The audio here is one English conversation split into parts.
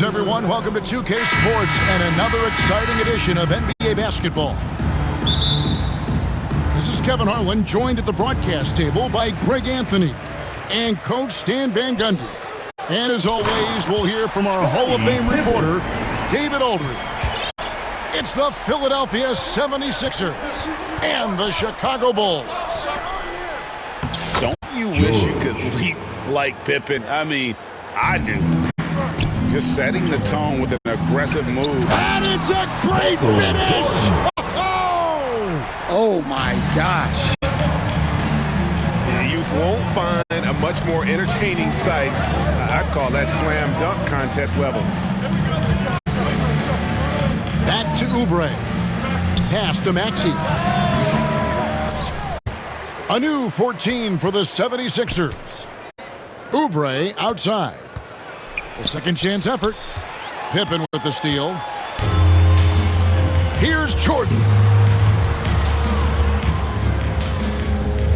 Greetings, everyone. Welcome to 2K Sports and another exciting edition of NBA basketball. This is Kevin Harlan, joined at the broadcast table by Greg Anthony and Coach Stan Van Gundy. And as always, we'll hear from our Hall of Fame reporter, David Aldridge. It's the Philadelphia 76ers and the Chicago Bulls. Don't you wish you could leap like Pippen? I mean, I do. Just setting the tone with an aggressive move. And it's a great finish! Oh my gosh. You won't find a much more entertaining sight. I'd call that slam dunk contest level. Back to Oubre. Pass to Maxey. A new 14 for the 76ers. Oubre outside. The second chance effort. Pippen with the steal. Here's Jordan.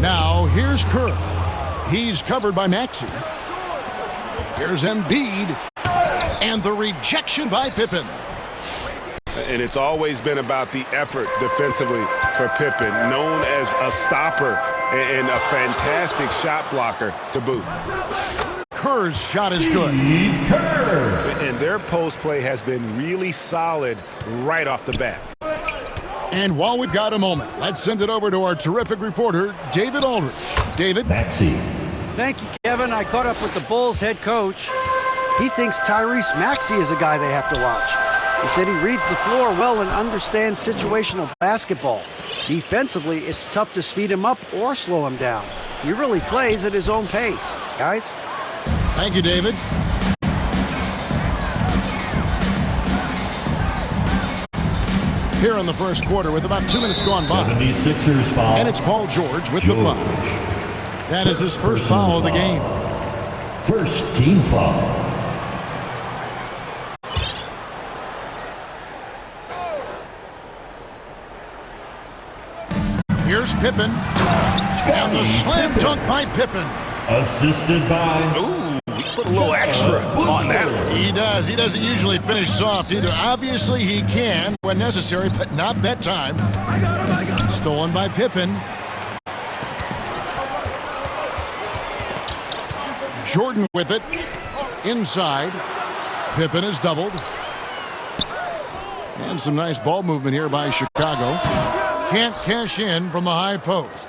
Now here's Kerr. He's covered by Maxey. Here's Embiid. And the rejection by Pippen. And it's always been about the effort defensively for Pippen, known as a stopper and a fantastic shot blocker to boot. Kerr's shot is good. And their post play has been really solid right off the bat. And while we've got a moment, let's send it over to our terrific reporter, David Aldridge. David? Maxey. Thank you, Kevin. I caught up with the Bulls head coach. He thinks Tyrese Maxey is a guy they have to watch. He said he reads the floor well and understands situational basketball. Defensively, it's tough to speed him up or slow him down. He really plays at his own pace. Guys? Thank you, David. Here in the first quarter with about 2 minutes gone by. 76ers foul. And it's Paul George with the foul. That is his first foul of the game. First team foul. Here's Pippen. And the slam dunk by Pippen. Assisted by... Ooh, he put a little extra on that one. He does. He doesn't usually finish soft either. Obviously, he can when necessary, but not that time. Stolen by Pippen. Jordan with it. Inside. Pippen is doubled. And some nice ball movement here by Chicago. Can't cash in from the high post.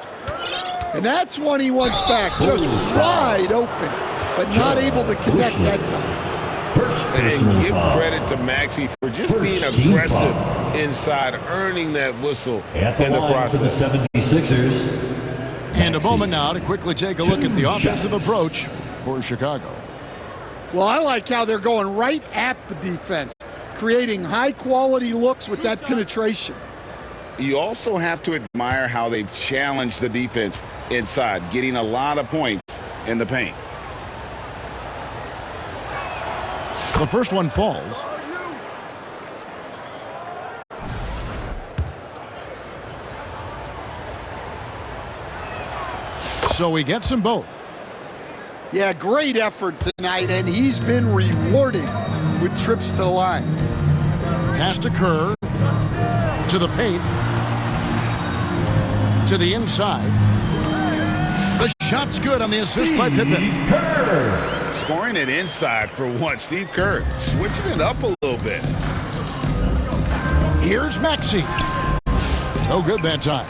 And that's one he wants back, just wide open, but not able to connect that time. And give credit to Maxey for just being aggressive inside, earning that whistle in the process. For the 76ers. And a moment now to quickly take a look at the offensive approach for Chicago. Well, I like how they're going right at the defense, creating high-quality looks with that penetration. You also have to admire how they've challenged the defense inside, getting a lot of points in the paint. The first one falls. So he gets them both. Yeah, great effort tonight, and he's been rewarded with trips to the line. Pass to Kerr. To the paint. To the inside. The shot's good on the assist by Pippen. Scoring it inside for once. Steve Kerr switching it up a little bit. Here's Maxey. No good that time.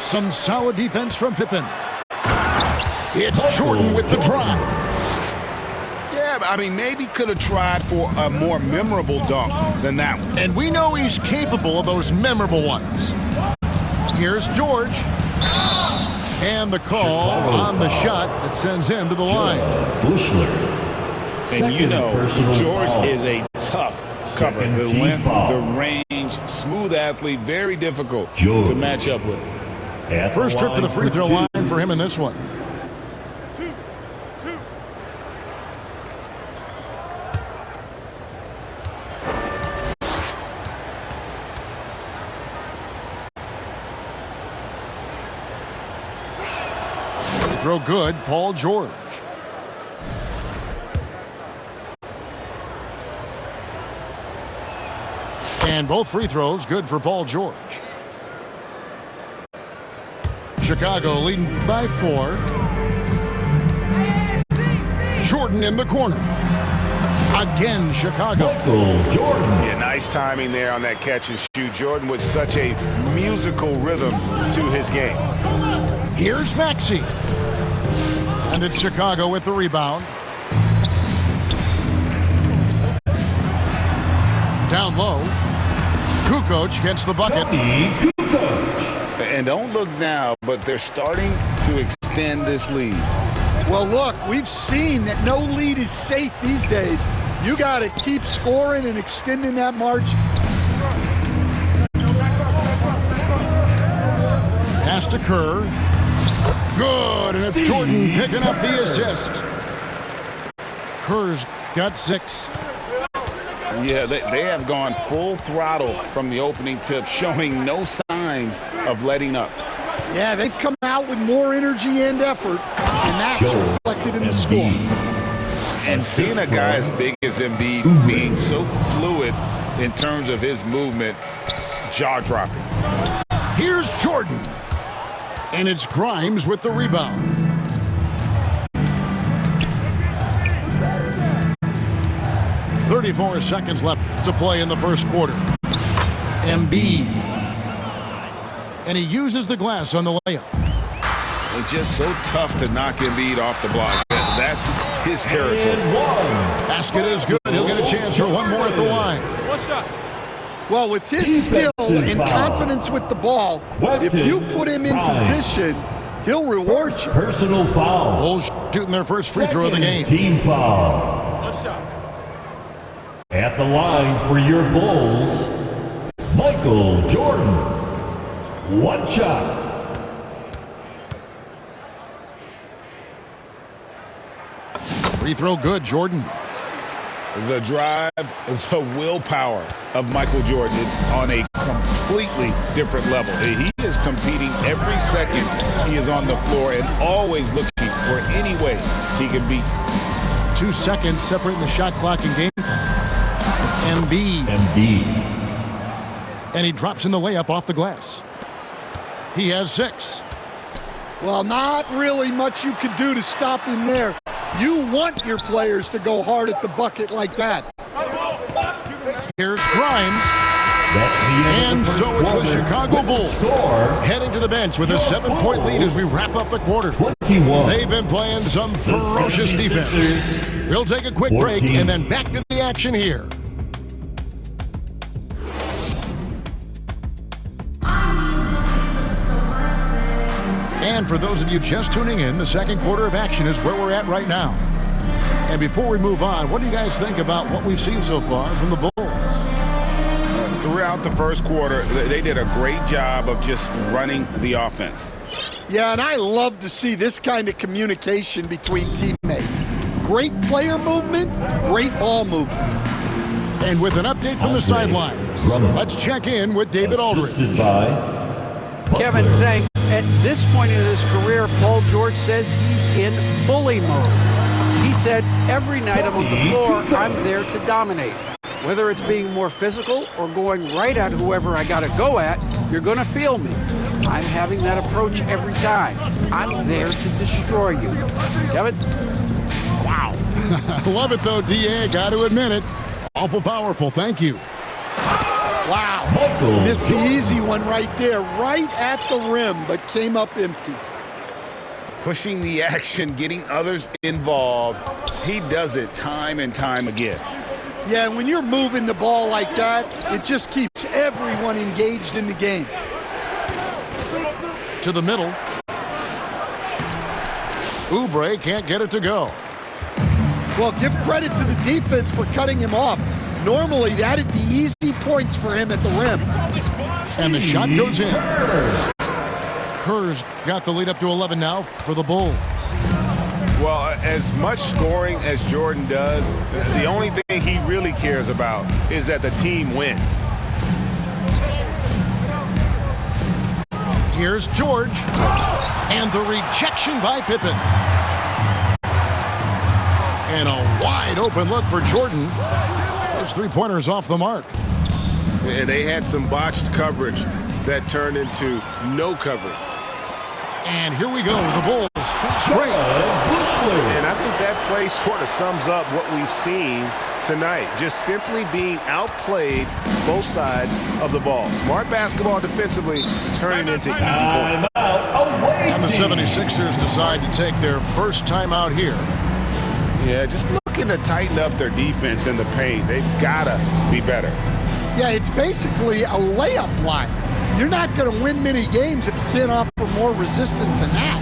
Some solid defense from Pippen. It's Jordan with the drive. Yeah, I mean, maybe could have tried for a more memorable dunk than that one. And we know he's capable of those memorable ones. Here's George. And the call on the shot that sends him to the line. And you know, George is a tough cover. The length, the range, smooth athlete, very difficult to match up with. First trip to the free throw line for him in this one. Throw good, Paul George. And both free throws good for Paul George. Chicago leading by 4. Jordan in the corner. Again, Chicago. Jordan. Yeah, nice timing there on that catch and shoot. Jordan with such a musical rhythm to his game. Here's Maxey. And it's Chicago with the rebound. Down low. Kukoc gets the bucket. And don't look now, but they're starting to extend this lead. Well, look, we've seen that no lead is safe these days. You got to keep scoring and extending that margin. Pass to Kerr. Good, and it's Jordan picking up the assist. Kerr's got 6. Yeah, they have gone full throttle from the opening tip, showing no signs of letting up. Yeah, they've come out with more energy and effort, and that's reflected in the score. And seeing a guy as big as Embiid being so fluid in terms of his movement, jaw-dropping. Here's Jordan. And it's Grimes with the rebound. – 34 seconds left to play in the first quarter. Embiid. And he uses the glass on the layup. It's just so tough to knock Embiid off the block. That's his territory. Basket is good. He'll get a chance for one more at the line. What's up? Well, with his skill and confidence with the ball, if you put him in position, he'll reward you. Personal foul. Bulls shooting their first free throw of the game. Team foul. What's up? At the line for your Bulls, Michael Jordan. One shot. Free throw good, Jordan. The drive, the willpower of Michael Jordan is on a completely different level. He is competing every second he is on the floor and always looking for any way he can beat. 2 seconds separating the shot clock and game. Embiid. And he drops in the layup off the glass. He has 6. Well, not really much you could do to stop him there. You want your players to go hard at the bucket like that. Here's Grimes. And so it's the Chicago Bulls heading to the bench with a 7-point lead as we wrap up the quarter. 21. They've been playing some ferocious defense. We'll take a quick break and then back to the action here. And for those of you just tuning in, the second quarter of action is where we're at right now. And before we move on, what do you guys think about what we've seen so far from the Bulls? Throughout the first quarter, they did a great job of just running the offense. Yeah, and I love to see this kind of communication between teammates. Great player movement, great ball movement. And with an update from the sidelines, let's check in with David Aldridge. Kevin, thanks. At this point in his career, Paul George says he's in bully mode. He said, every night I'm on the floor, I'm there to dominate. Whether it's being more physical or going right at whoever I got to go at, you're going to feel me. I'm having that approach every time. I'm there to destroy you. Kevin? Wow. Love it, though, D.A. Got to admit it. Awful powerful. Thank you. Wow. Missed the easy one right there, right at the rim, but came up empty. Pushing the action, getting others involved. He does it time and time again. Yeah, when you're moving the ball like that, it just keeps everyone engaged in the game. To the middle. Oubre can't get it to go. Well, give credit to the defense for cutting him off. Normally, that'd be easy points for him at the rim. And the shot goes in. Kerr's got the lead up to 11 now for the Bulls. Well, as much scoring as Jordan does, the only thing he really cares about is that the team wins. Here's George. And the rejection by Pippen. And a wide open look for Jordan. His three-pointers off the mark. And they had some botched coverage that turned into no coverage. And here we go, the Bulls fast break. And I think that play sort of sums up what we've seen tonight. Just simply being outplayed both sides of the ball. Smart basketball defensively turning into easy points. And the 76ers decide to take their first timeout here. Yeah, just looking to tighten up their defense in the paint. They've got to be better. Yeah, it's basically a layup line. You're not going to win many games if you can't offer more resistance than that.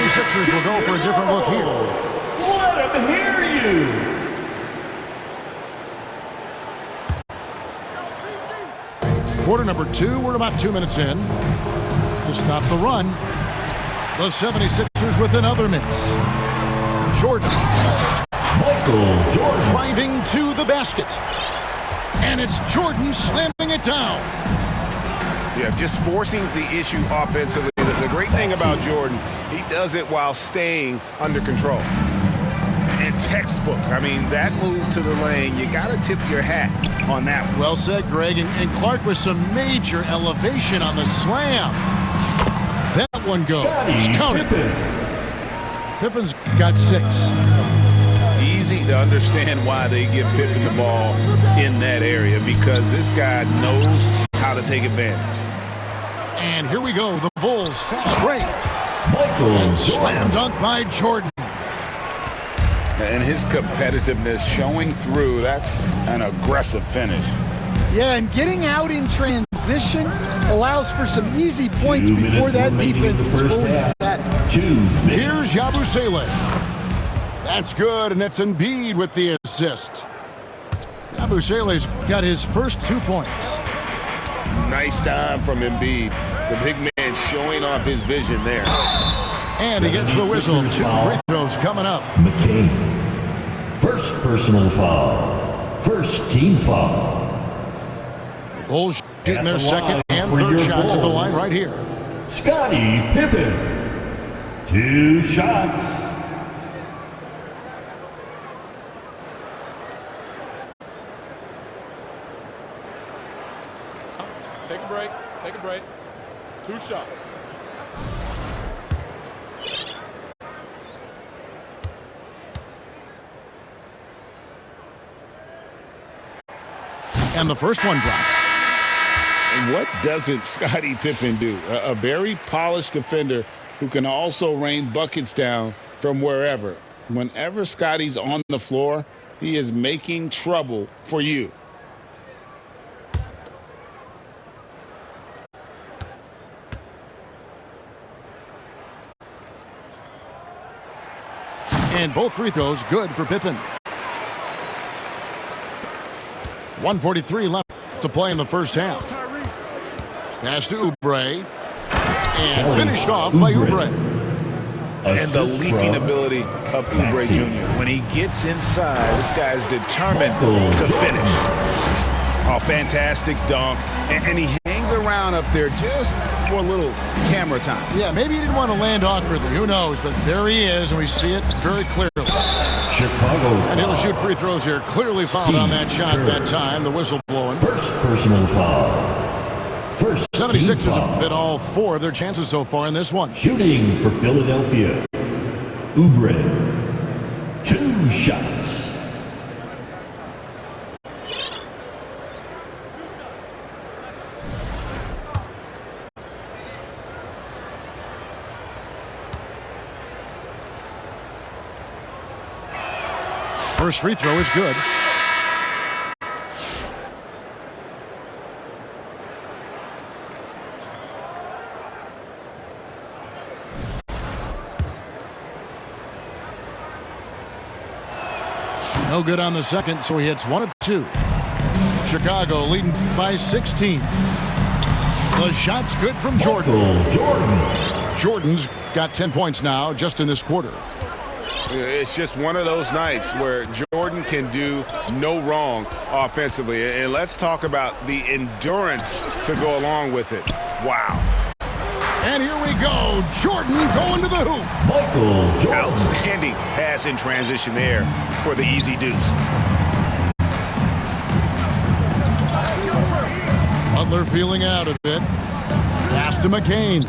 Sixers will go for a different look here. Let him hear you. Quarter number 2, we're about 2 minutes in. To stop the run, the 76ers with another miss. Jordan. Michael Jordan. Driving to the basket. And it's Jordan slamming it down. Yeah, just forcing the issue offensively. The great thing about Jordan, he does it while staying under control. And textbook. I mean, that move to the lane, you got to tip your hat on that one. Well said, Greg. And Clark with some major elevation on the slam. That one goes. Count it. Pippen's got 6. Easy to understand why they give Pippen the ball in that area, because this guy knows how to take advantage. And here we go, the Bulls fast break. Michael And slam dunk by Jordan. And his competitiveness showing through. That's an aggressive finish. Yeah, and getting out in transition allows for some easy points before that defense is fully set. Here's Yabusele. That's good, and it's Embiid with the assist. Yabusele's got his first 2 points. Nice time from Embiid. The big man showing off his vision there. And he gets the whistle. 2 free throws coming up. McCain. First personal foul. First team foul. The Bulls getting their second and third shots at the line right here. Scottie Pippen. 2 shots. Take a break. Take a break. 2 shots. And the first one drops. And what doesn't Scottie Pippen do? A very polished defender who can also rain buckets down from wherever. Whenever Scottie's on the floor, he is making trouble for you. And both free throws good for Pippen. 1:43 left to play in the first half. Pass to Oubre. And finished off by Oubre. And the leaping ability of Oubre Jr. When he gets inside, this guy's determined to finish. Oh, fantastic dunk. And he hangs around up there just for a little camera time. Yeah, maybe he didn't want to land awkwardly. Who knows? But there he is, and we see it very clearly. Chicago. And he'll shoot free throws here. Clearly fouled on that shot that time. The whistle blowing. First personal foul. First 76ers have hit all 4 of their chances so far in this one. Shooting for Philadelphia. Oubre. 2 shots. First free throw is good. No good on the second, so he hits 1 of 2. Chicago leading by 16. The shot's good from Jordan. Jordan's got 10 points now just in this quarter. It's just one of those nights where Jordan can do no wrong offensively. And let's talk about the endurance to go along with it. Wow. And here we go. Jordan going to the hoop. Michael Jordan. Outstanding pass in transition there for the easy deuce. Butler feeling out a bit. Pass to McCain.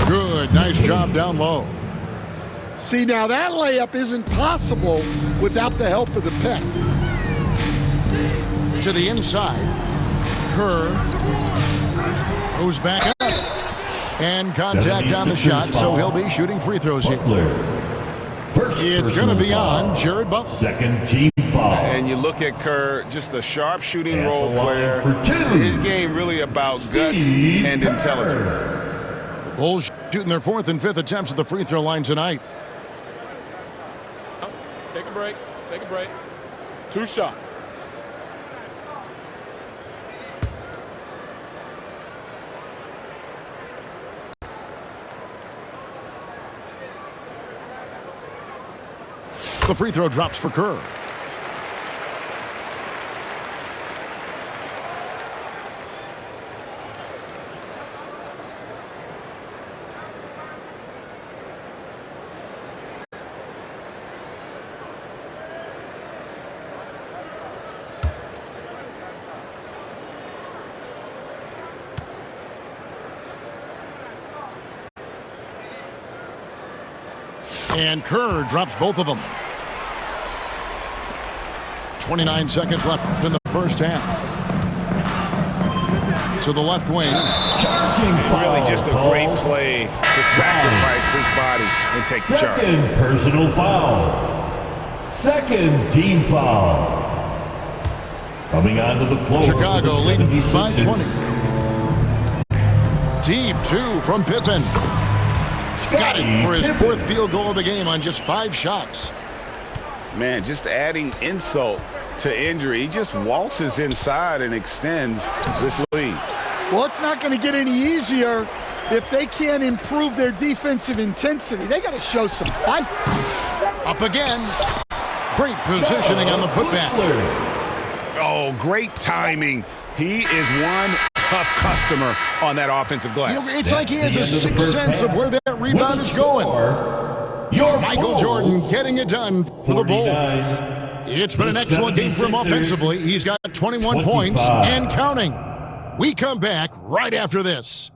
Good. Nice job down low. See, now that layup isn't possible without the help of the pick. To the inside. Kerr goes back up. And contact on the shot, so he'll be shooting free throws here. It's going to be on Jared Butler. Second team foul. And you look at Kerr, just a sharp shooting role player. His game really about guts and intelligence. The Bulls shooting their 4th and 5th attempts at the free throw line tonight. Take a break. Take a break. 2 shots. The free throw drops for Kerr. And Kerr drops both of them. 29 seconds left in the first half. To the left wing. Really just a great play to sacrifice his body and take the charge. Second personal foul. Second team foul. Coming onto the floor. Chicago leading by 76ers. 20. Deep 2 from Pippen. Got it for his 4th field goal of the game on just 5 shots. Man, just adding insult to injury. He just waltzes inside and extends this lead. Well, it's not going to get any easier if they can't improve their defensive intensity. They got to show some fight. Up again. Great positioning on the putback. Oh, great timing. He is one tough customer on that offensive glass. You know, it's like he has a sixth sense of where that rebound is going. Michael Jordan getting it done for the Bulls. It's been an excellent game for him offensively. He's got 21 points and counting. We come back right after this.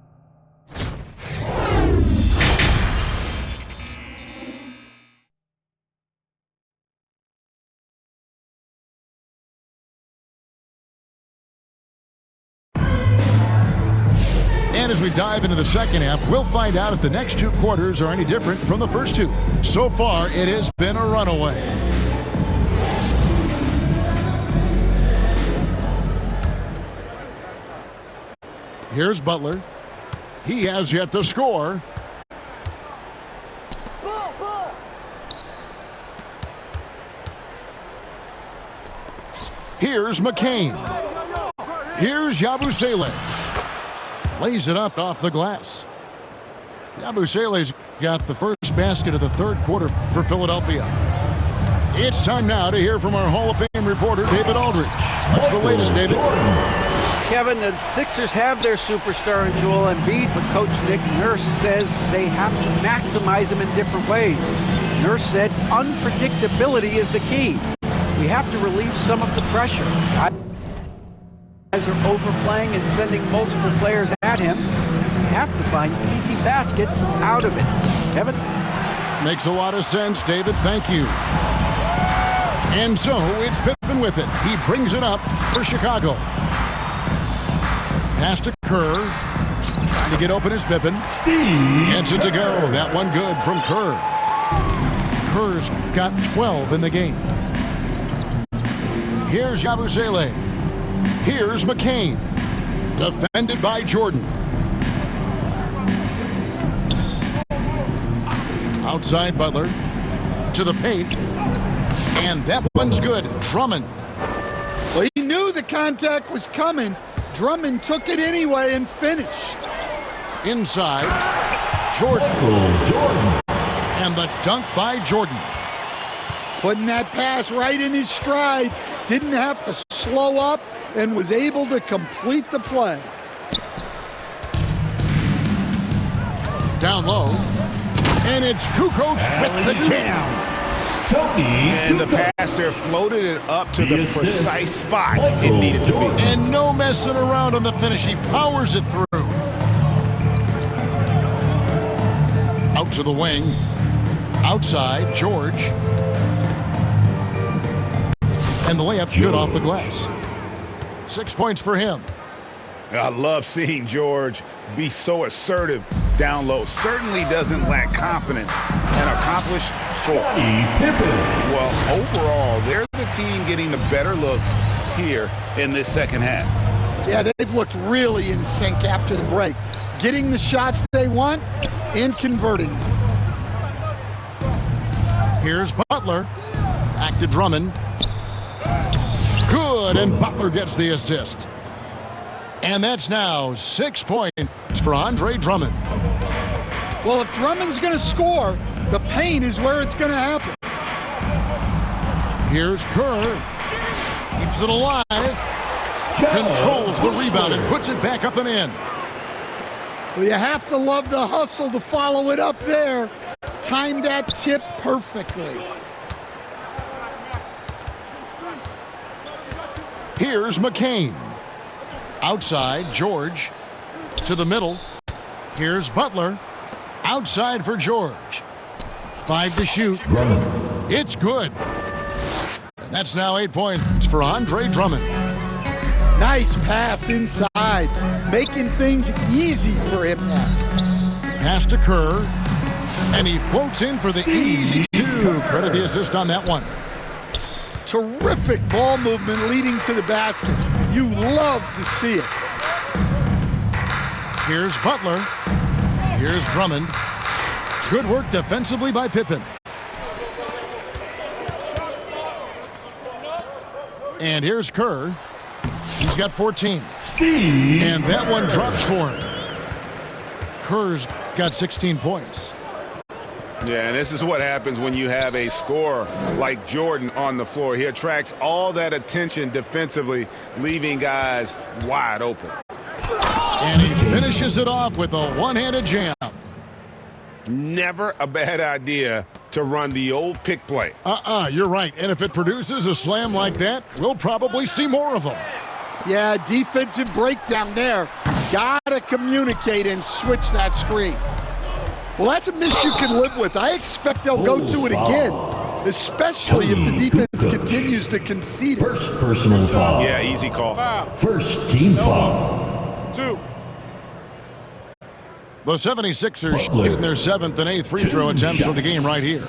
And as we dive into the second half, we'll find out if the next 2 quarters are any different from the first 2. So far, it has been a runaway. Here's Butler. He has yet to score. Here's McCain. Here's Yabusele. Lays it up off the glass. Yabusele's got the first basket of the 3rd quarter for Philadelphia. It's time now to hear from our Hall of Fame reporter, David Aldridge. What's the latest, David? Kevin, the Sixers have their superstar in Joel Embiid, but Coach Nick Nurse says they have to maximize him in different ways. Nurse said unpredictability is the key. We have to relieve some of the pressure. Guys are overplaying and sending multiple players at him. We have to find easy baskets out of it. Kevin? Makes a lot of sense, David. Thank you. And so it's Pippen with it. He brings it up for Chicago. Pass to Kerr. Trying to get open is Pippen. Gets it to go. That one good from Kerr. Kerr's got 12 in the game. Here's Yabusele. Here's McCain. Defended by Jordan. Outside Butler. To the paint. And that one's good. Drummond contact was coming. Drummond took it anyway and finished. Inside, Jordan. And the dunk by Jordan. Putting that pass right in his stride. Didn't have to slow up and was able to complete the play. Down low. And it's Kukoc with the jam. And the pass there floated it up to the precise spot it needed to be. And no messing around on the finish. He powers it through. Out to the wing. Outside, George. And the layup's good off the glass. 6 points for him. I love seeing George be so assertive down low. Certainly doesn't lack confidence and accomplished score. Well, overall, they're the team getting the better looks here in this second half. Yeah, they've looked really in sync after the break. Getting the shots they want and converting them. Here's Butler. Back to Drummond. Good, and Butler gets the assist. And that's now 6 points for Andre Drummond. Well, if Drummond's going to score, the paint is where it's going to happen. Here's Kerr. Keeps it alive. Controls the rebound and puts it back up and in. Well, you have to love the hustle to follow it up there. Timed that tip perfectly. Here's McCain. Outside, George. To the middle. Here's Butler. Outside for George. 5 to shoot. It's good. And that's now 8 points for Andre Drummond. Nice pass inside. Making things easy for him now. Pass to Kerr. And he floats in for the easy 2. Credit the assist on that one. Terrific ball movement leading to the basket. You love to see it. Here's Butler. Here's Drummond. Good work defensively by Pippen. And here's Kerr. He's got 14. And that one drops for him. Kerr's got 16 points. Yeah, and this is what happens when you have a scorer like Jordan on the floor. He attracts all that attention defensively, leaving guys wide open. And he finishes it off with a one-handed jam. Never a bad idea to run the old pick play. You're right. And if it produces a slam like that, we'll probably see more of them. Yeah, defensive breakdown there. Gotta communicate and switch that screen. Well, that's a miss you can live with. I expect they'll go to it again, especially if the defense continues to concede it. First personal foul. Yeah, easy call. First team foul. 2. The 76ers shooting their 7th and 8th free throw attempts for the game right here.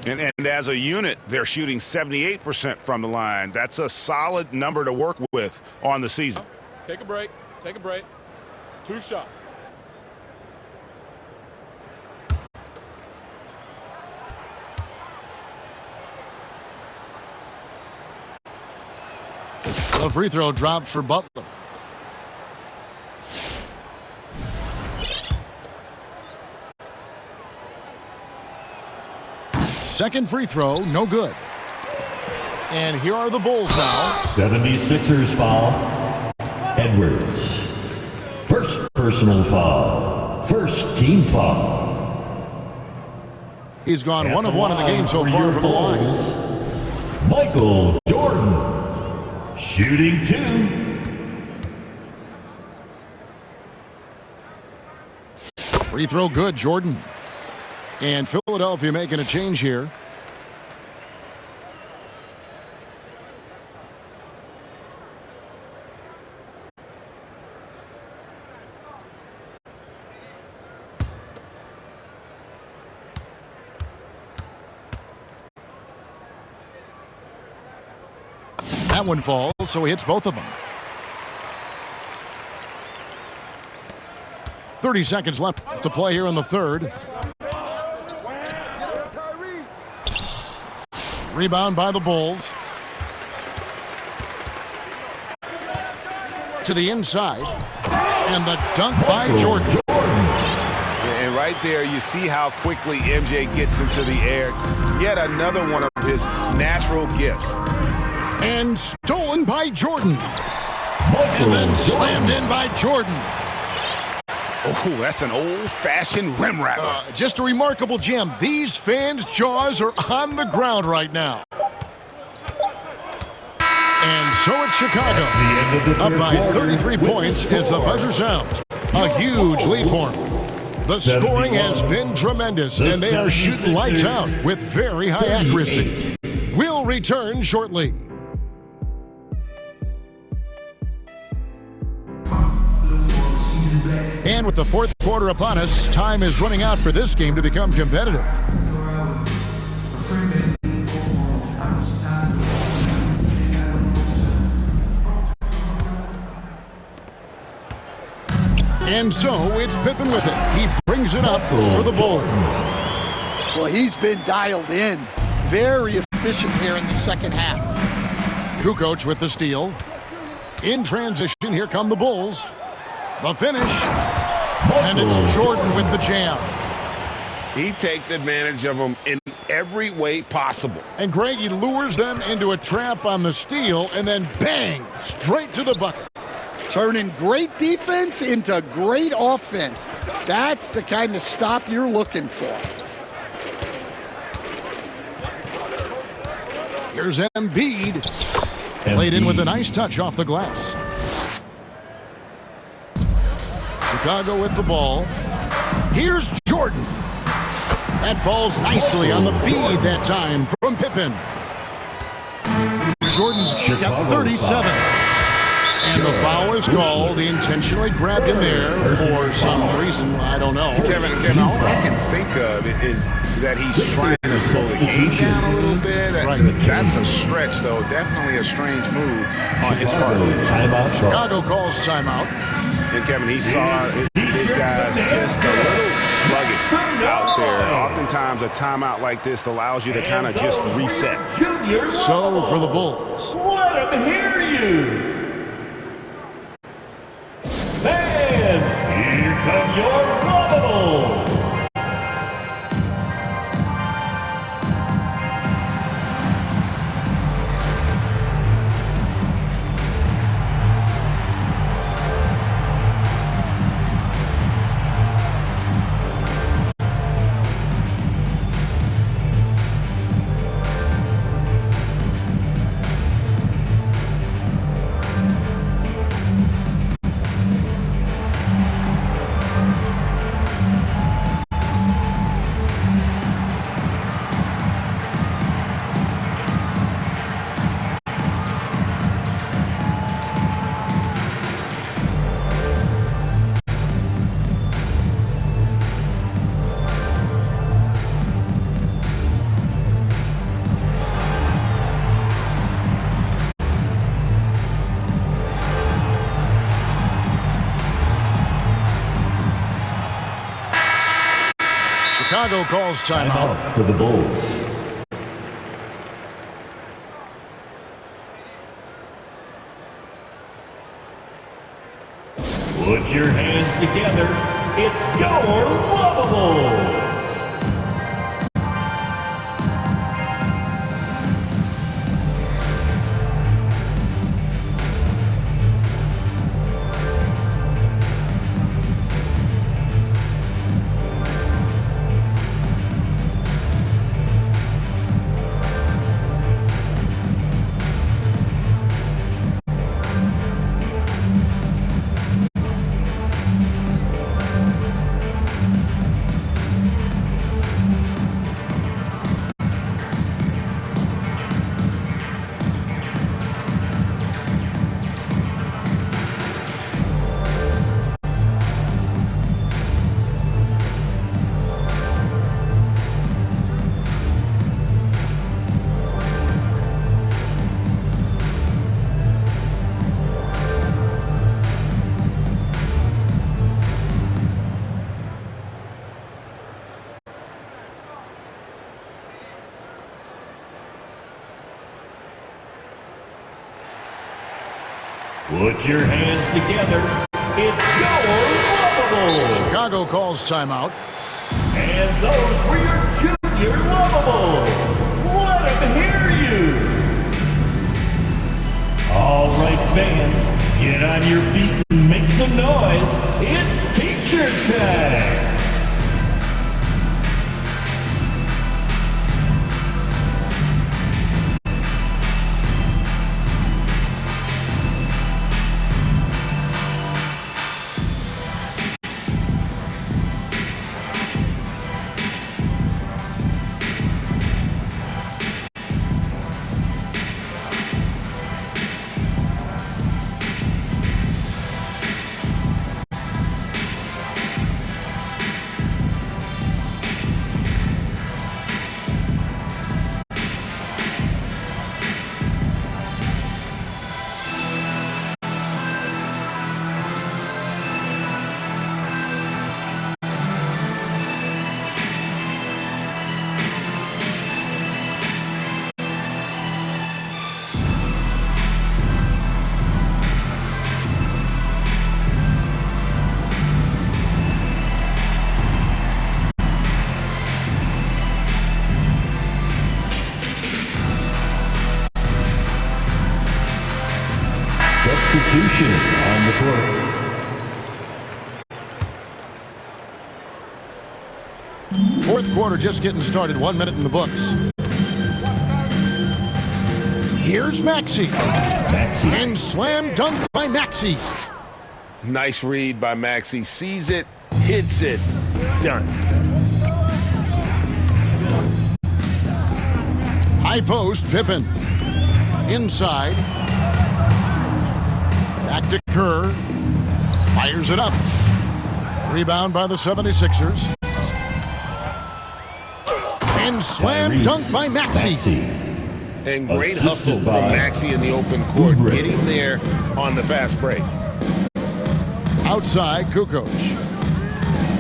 And as a unit, they're shooting 78% from the line. That's a solid number to work with on the season. Take a break. Take a break. 2 shots. The free throw drops for Butler. Second free throw, no good. And here are the Bulls now. 76ers foul. Edwards. First personal foul. First team foul. He's gone 1 of 1 in the game so far from the line. Michael Jordan. Shooting 2. Free throw good, Jordan. And Philadelphia making a change here. That one falls, so he hits both of them. 30 seconds left to play here in the third. Rebound by the Bulls. to the inside. And the dunk by Jordan. And right there, you see how quickly MJ gets into the air. Yet another one of his natural gifts. And stolen by Jordan. And then slammed in by Jordan. Oh, that's an old-fashioned rim rattler. Just a remarkable gem. These fans' jaws are on the ground right now. And so it's Chicago. Up by 33 points as the buzzer sounds. A huge lead for them. The scoring has been tremendous, and they are shooting lights out with very high accuracy. We'll return shortly. And with the fourth quarter upon us, time is running out for this game to become competitive. And so it's Pippen with it. He brings it up for the Bulls. Well, he's been dialed in. Very efficient here in the second half. Kukoc with the steal. In transition, here come the Bulls. The finish. And it's Jordan with the jam. He takes advantage of them in every way possible. And Greg, he lures them into a trap on the steal, and then bang, straight to the bucket. Turning great defense into great offense. That's the kind of stop you're looking for. Here's Embiid. Played in with a nice touch off the glass. Chicago with the ball. Here's Jordan. That falls nicely on the feed that time from Pippen. Jordan's got 37. And the foul is called. He intentionally grabbed him there for some reason. I don't know. Kevin, all I can think of is that he's trying to slow the game down a little bit. Right. That's a stretch, though. Definitely a strange move on his part. Timeout. Chicago calls timeout. And Kevin, he saw his guys just a little sluggish out there. Oftentimes, a timeout like this allows you to kind of just reset. So for the Bulls. Let him hear you. Fans, here come your Bubbles. Chicago calls timeout. For the Bulls. Put your hands together. It's your Bubbles. Put your hands together. It's your Lovable. Chicago calls timeout. And those were your junior Lovable. Let them hear you. All right, fans, get on your feet and make some noise. It's T-shirt time. Substitution on the court. Fourth quarter just getting started. 1 minute in the books. Here's Maxey. And slam dunk by Maxey. Nice read by Maxey. Sees it, hits it, done. High post, Pippen. Inside. Back to Kerr. Fires it up. Rebound by the 76ers. And slam dunk by Maxey. And great hustle from Maxey in the open court, getting there on the fast break. Outside, Kukoc.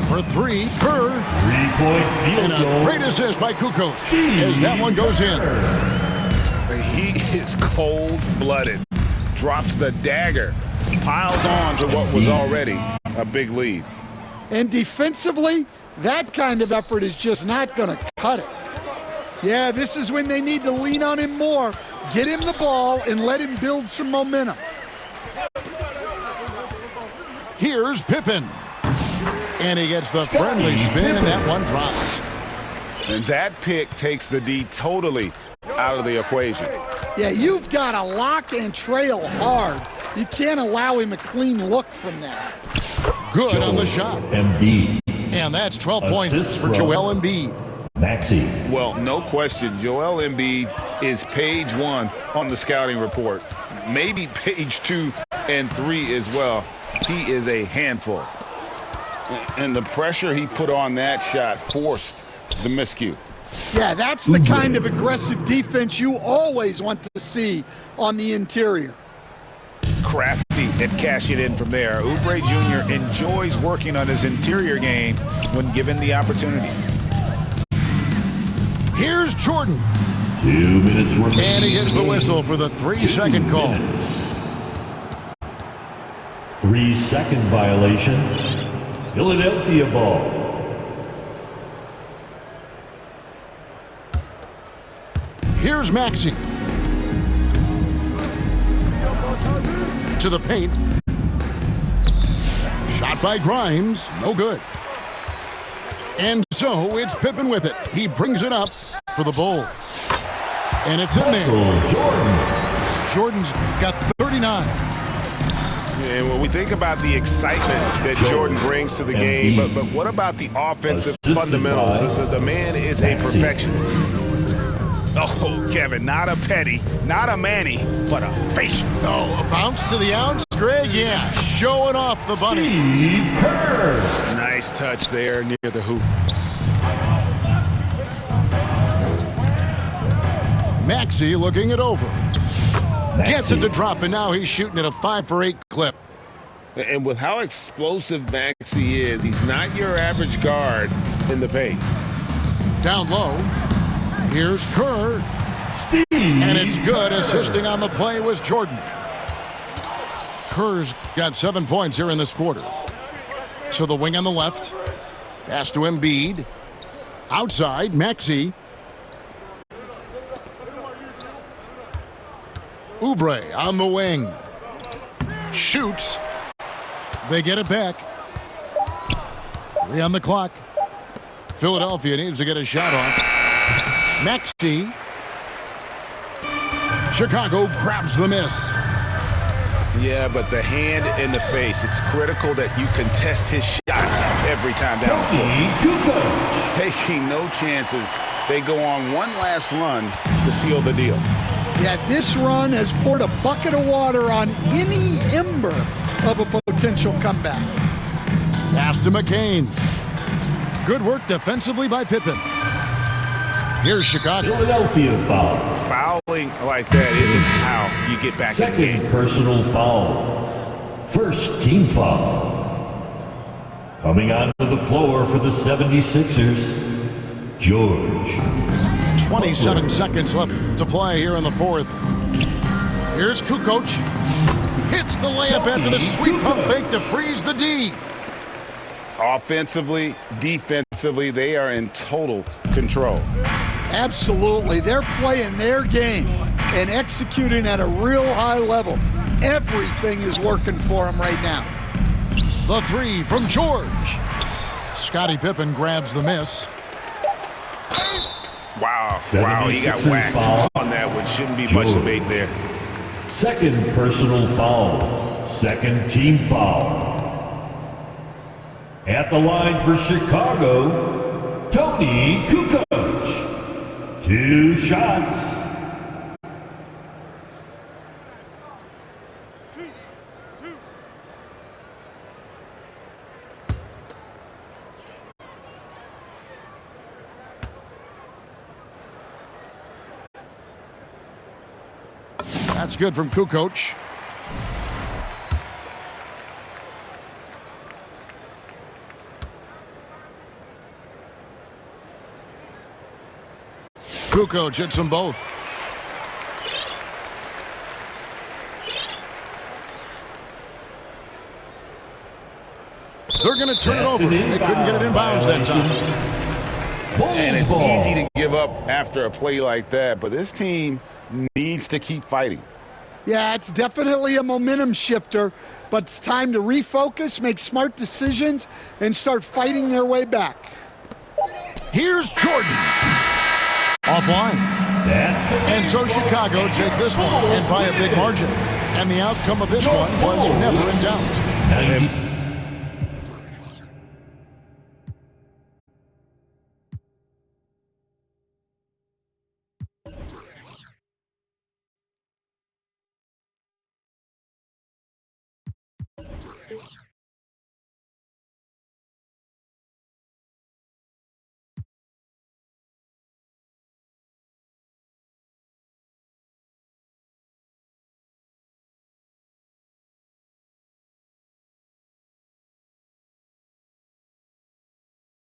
For three, Kerr. Three-point field And a goal. great assist by Kukoc as that one goes in. He is cold-blooded. Drops the dagger. Piles on to what was already a big lead. And defensively, that kind of effort is just not going to cut it. Yeah, this is when they need to lean on him more. Get him the ball and let him build some momentum. Here's Pippen. And he gets the friendly spin, and that one drops. And that pick takes the D totally out of the equation. Yeah, you've got to lock and trail hard. You can't allow him a clean look from there. Good on the shot. Embiid. And that's 12 points Assist for from Joel Embiid. Maxey. Well, no question, Joel Embiid is page 1 on the scouting report. Maybe page 2 and 3 as well. He is a handful. And the pressure he put on that shot forced the miscue. Yeah, that's the kind of aggressive defense you always want to see on the interior. Crafty at cashing in from there. Oubre Jr. enjoys working on his interior game when given the opportunity. Here's Jordan. 2 minutes remaining. And he gets the whistle for the 3-second call. 3-second violation. Philadelphia ball. Here's Maxey. To the paint. Shot by Grimes. No good. And so it's Pippen with it. He brings it up for the Bulls. And it's in there. Jordan's got 39. And when we think about the excitement that Jordan brings to the game, but what about the offensive fundamentals? The man is a perfectionist. Oh, Kevin, not a petty, not a Manny, but a facial. Oh, a bounce to the ounce, Greg? Yeah, showing off the bunny. Nice touch there near the hoop. Maxey looking it over. Gets it to drop, and now he's shooting at a 5-for-8 clip. And with how explosive Maxey is, he's not your average guard in the paint. Down low. Here's Kerr. And it's good. Assisting on the play was Jordan. Kerr's got 7 points here in this quarter. To the wing on the left. Pass to Embiid. Outside, Maxey. Oubre on the wing. Shoots. They get it back. 3 on the clock. Philadelphia needs to get a shot off. Maxey. Chicago grabs the miss. Yeah, but the hand in the face, it's critical that you contest his shots every time down the floor. Taking no chances. They go on one last run to seal the deal. Yeah, this run has poured a bucket of water on any ember of a potential comeback. Pass to McCain. Good work defensively by Pippen. Here's Chicago. Philadelphia foul. Fouling like that isn't how you get back in the game. Second personal foul. First team foul. Coming onto the floor for the 76ers, George. 27 seconds left to play here in the fourth. Here's Kukoc. Hits the layup after the sweet pump fake to freeze the D. Offensively, defensively, they are in total control. Absolutely. They're playing their game and executing at a real high level. Everything is working for them right now. The 3 from George. Scottie Pippen grabs the miss. Wow, he got whacked on that one. Shouldn't be much debate there. Second personal foul. Second team foul. At the line for Chicago, Tony Kukoc. 2 shots. That's good from Kukoc. Kukoc hits them both. They're going to turn it over. They couldn't get it in bounds that time. And it's easy to give up after a play like that, but this team needs to keep fighting. Yeah, it's definitely a momentum shifter, but it's time to refocus, make smart decisions, and start fighting their way back. Here's Jordan. Offline. And so Chicago takes this one, and by a big margin. And the outcome of this one was never in doubt.